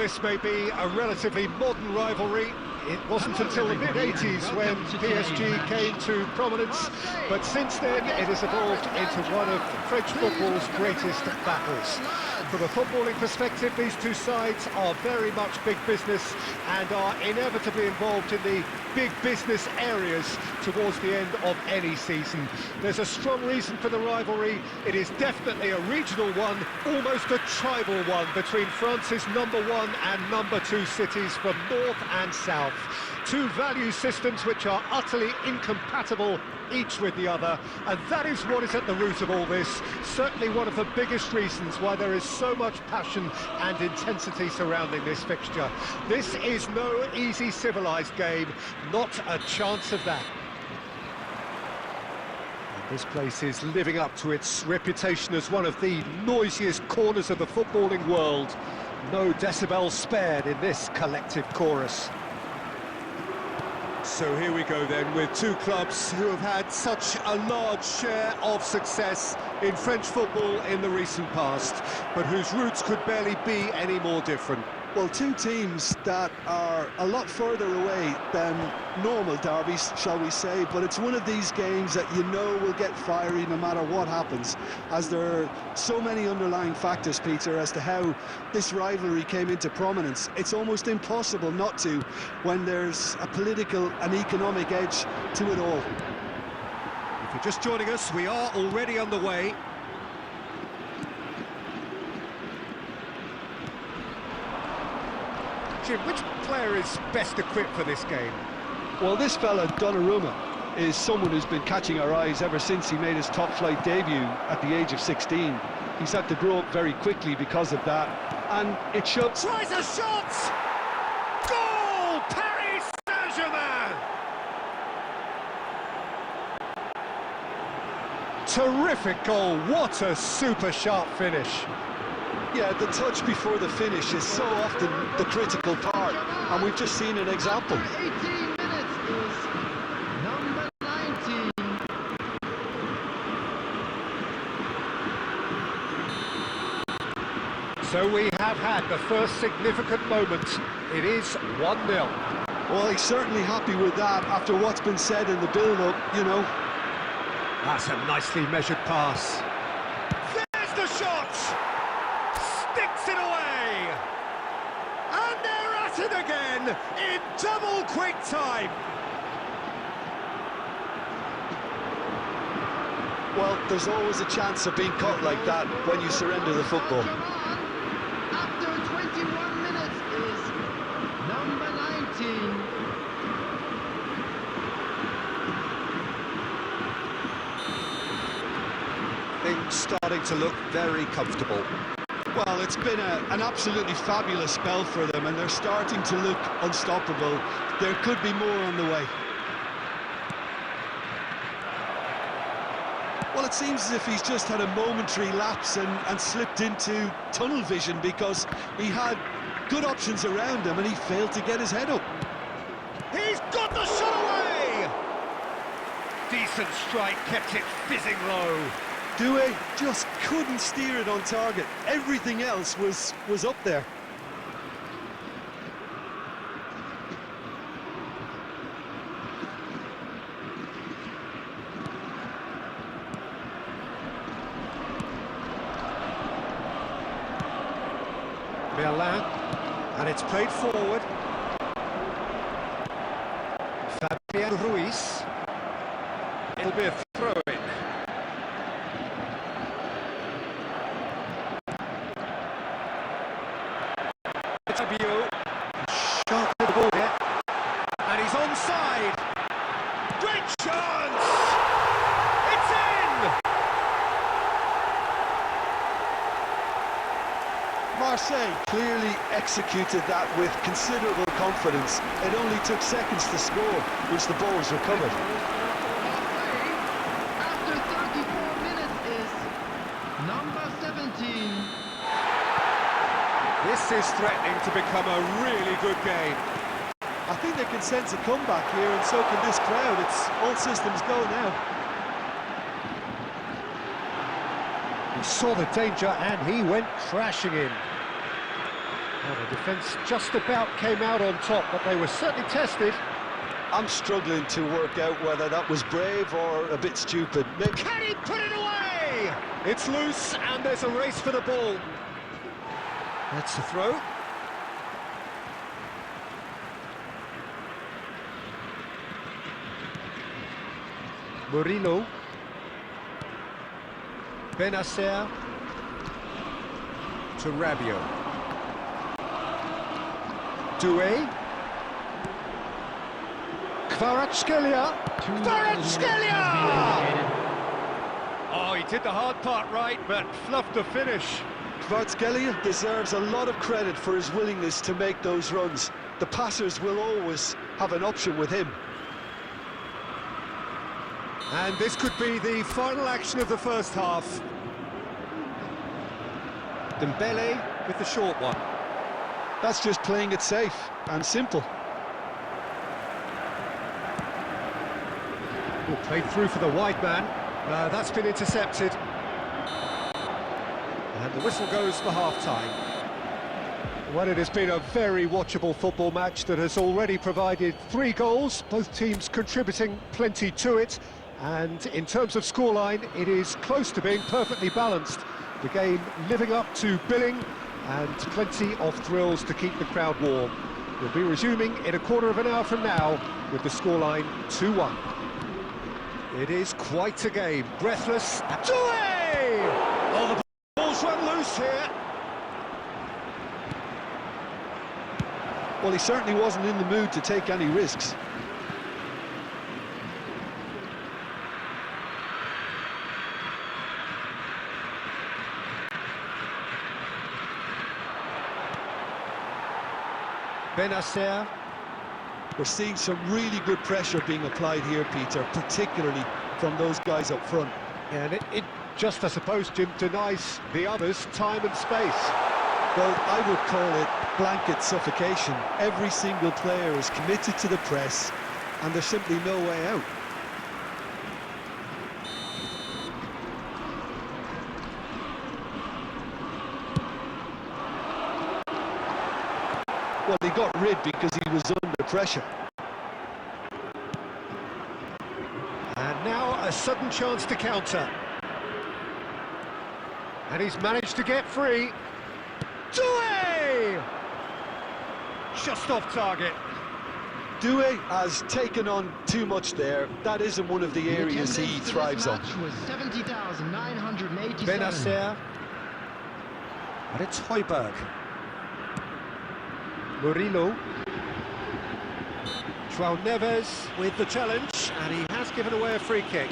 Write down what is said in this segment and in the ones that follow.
this may be a relatively modern rivalry. It wasn't until the mid-80s when PSG came to prominence, but since then it has evolved into one of French football's greatest battles. From a footballing perspective, these two sides are very much big business and are inevitably involved in the big business areas towards the end of any season. There's a strong reason for the rivalry. It is definitely a regional one, almost a tribal one, between France's #1 and #2 cities from north and south. Two value systems which are utterly incompatible each with the other, and that is what is at the root of all this. Certainly one of the biggest reasons why there is so much passion and intensity surrounding this fixture. This is no easy civilised game, not a chance of that. And this place is living up to its reputation as one of the noisiest corners of the footballing world. No decibels spared in this collective chorus. So here we go then, with two clubs who have had such a large share of success in French football in the recent past, but whose roots could barely be any more different. Well, two teams that are a lot further away than normal derbies, shall we say, but it's one of these games that you know will get fiery no matter what happens, as there are so many underlying factors, Peter, as to how this rivalry came into prominence. It's almost impossible not to when there's a political and economic edge to it all. If you're just joining us, we are already underway. Jim, which player is best equipped for this game? Well, this fella, Donnarumma, is someone who's been catching our eyes ever since he made his top-flight debut at the age of 16. He's had to grow up very quickly because of that, and it shows. Tries a shot! Goal! Paris Saint-Germain! Terrific goal, what a super sharp finish. Yeah, the touch before the finish is so often the critical part, and we've just seen an example. 18 minutes is number 19. So we have had the first significant moment. It is 1-0. Well, he's certainly happy with that after what's been said in the build-up, you know. That's a nicely measured pass. There's the shot! Sticks it away! And they're at it again in double quick time! Well, there's always a chance of being caught like that when you surrender the football. After 21 minutes is number 19. Things starting to look very comfortable. Well, it's been an absolutely fabulous spell for them, and they're starting to look unstoppable. There could be more on the way. Well, it seems as if he's just had a momentary lapse and slipped into tunnel vision, because he had good options around him and he failed to get his head up. He's got the shot away! Decent strike, kept it fizzing low. Doué just couldn't steer it on target. Everything else was up there. Merlin, and it's played forward. Fabian Ruiz. It'll be a throw-in. Shot to the ball here, and he's onside. Great chance! It's in! Marseille clearly executed that with considerable confidence. It only took seconds to score, which the ball was recovered. After 34 minutes is number 17. This is threatening to become a really good game. I think they can sense a comeback here, and so can this crowd. It's all systems go now. He saw the danger and he went crashing in. Well, the defence just about came out on top, but they were certainly tested. I'm struggling to work out whether that was brave or a bit stupid. Can he put it away? It's loose, and there's a race for the ball. That's the throw. Murillo. Benacer. To Rabiot. Doué. Kvaratskhelia! Oh, he did the hard part right, but fluffed the finish. Kvaratskhelia deserves a lot of credit for his willingness to make those runs. The passers will always have an option with him. And this could be the final action of the first half. Dembele with the short one. That's just playing it safe and simple. Oh, played through for the wide man. That's been intercepted. And the whistle goes for half-time. Well, it has been a very watchable football match that has already provided 3 goals, both teams contributing plenty to it. And in terms of scoreline, it is close to being perfectly balanced. The game living up to billing, and plenty of thrills to keep the crowd warm. We'll be resuming in a quarter of an hour from now with the scoreline 2-1. It is quite a game. Breathless. Doué! Oh, the ball's run loose here. Well, he certainly wasn't in the mood to take any risks. Benacer. We're seeing some really good pressure being applied here, Peter, particularly from those guys up front. And it just, I suppose, Jim, denies the others time and space. Well, I would call it blanket suffocation. Every single player is committed to the press, and there's simply no way out. Well, he got rid because he was under pressure. And now a sudden chance to counter. And he's managed to get free. Doué! Just off target. Doué has taken on too much there. That isn't one of the areas he thrives on. Was 70,987. Benacer. And it's Højbjerg. Murillo. João Neves with the challenge, and he has given away a free kick.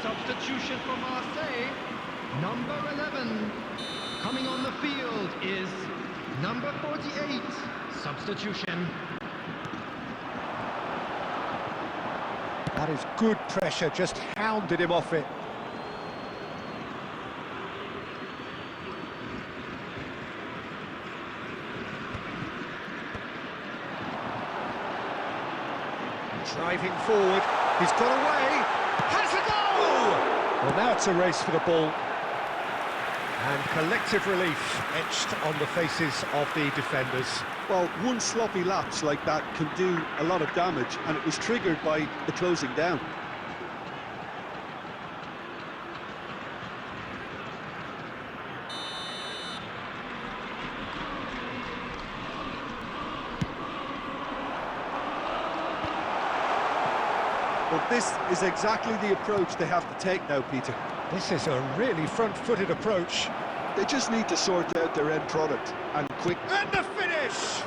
Substitution for Marseille. Number 11. Coming on the field is number 48. Substitution. That is good pressure, just hounded him off it. Driving forward, he's got away, has a goal! Well, now it's a race for the ball. And collective relief etched on the faces of the defenders. Well, one sloppy lapse like that can do a lot of damage, and it was triggered by the closing down. But this is exactly the approach they have to take now, Peter. This is a really front-footed approach. They just need to sort out their end product, and quick. And the finish!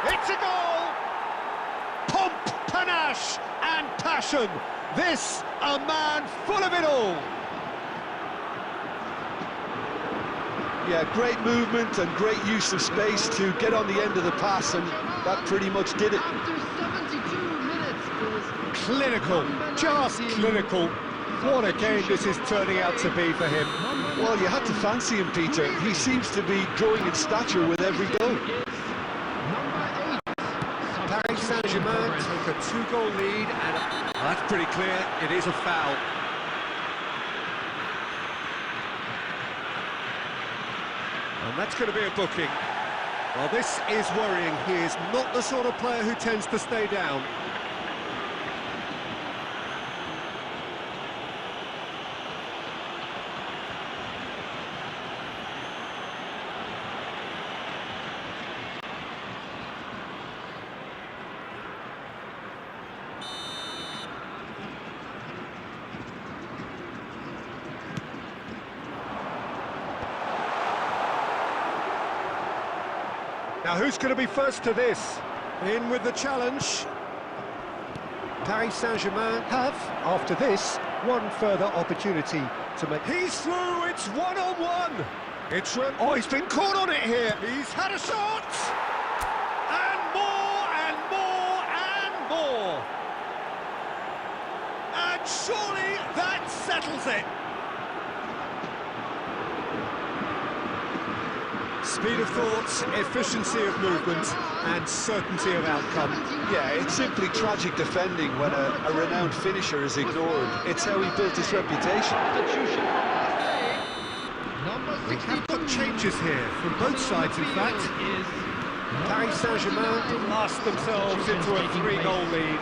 It's a goal! Pomp, panache and passion. This, a man full of it all. Yeah, great movement and great use of space to get on the end of the pass, and that pretty much did it. After 72 minutes is Clinical, just clinical. What a game this is turning out to be for him. Well, you had to fancy him, Peter. He seems to be growing in stature with every goal. number 8. Paris Saint-Germain take a 2-goal lead and That's pretty clear, it is a foul. And that's going to be a booking. Well, this is worrying. He is not the sort of player who tends to stay down. Now, who's going to be first to this? In with the challenge. Paris Saint-Germain have, after this, one further opportunity to make... He's through, it's one-on-one! It's... Oh, he's been caught on it here! He's had a shot! And more, and more, and more! And surely that settles it! Speed of thought, efficiency of movement, and certainty of outcome. Yeah, it's simply tragic defending when a renowned finisher is ignored. It's how he built his reputation. Substitution for Marseille. Number We 62. have got changes here, from both sides in fact. Is Paris Saint-Germain blast themselves into a 3-goal lead.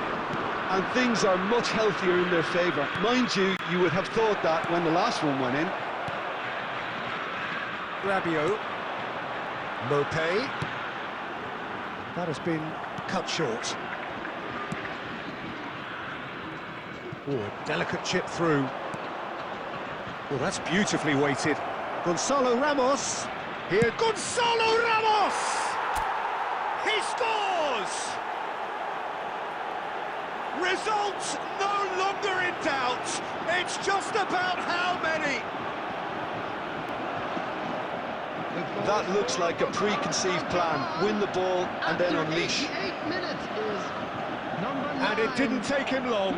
And things are much healthier in their favour. Mind you, you would have thought that when the last one went in. Rabiot. Mopé. That has been cut short. Oh, delicate chip through. Oh, that's beautifully weighted. Gonzalo Ramos. Here, Gonzalo Ramos! He scores! Result no longer in doubt. It's just about how many. That looks like a preconceived plan. Win the ball and then unleash. 88 minutes is number 9. And it didn't take him long.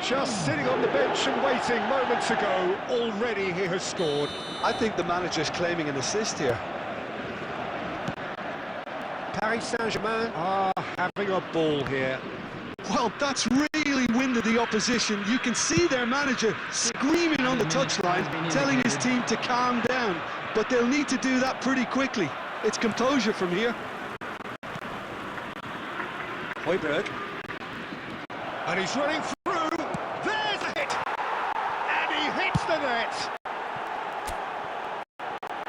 Just sitting on the bench and waiting moments ago, already he has scored. I think the manager's claiming an assist here. Paris Saint-Germain are having a ball here. Well, that's really winded the opposition. You can see their manager screaming on the touchline, telling his team to calm down. But they'll need to do that pretty quickly. It's composure from here. Højbjerg. And he's running through. There's a hit! And he hits the net!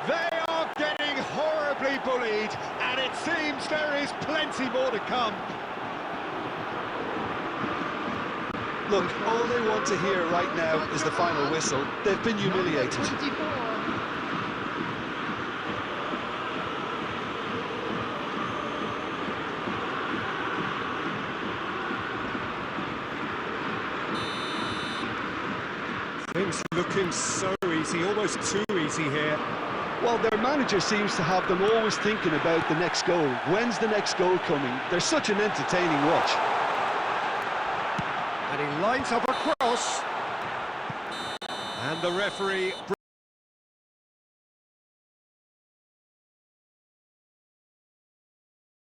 They are getting horribly bullied, and it seems there is plenty more to come. Look, all they want to hear right now is the final whistle. They've been humiliated. 24. Things looking so easy, almost too easy here. Well, their manager seems to have them always thinking about the next goal. When's the next goal coming? They're such an entertaining watch. And he lines up a cross. And the referee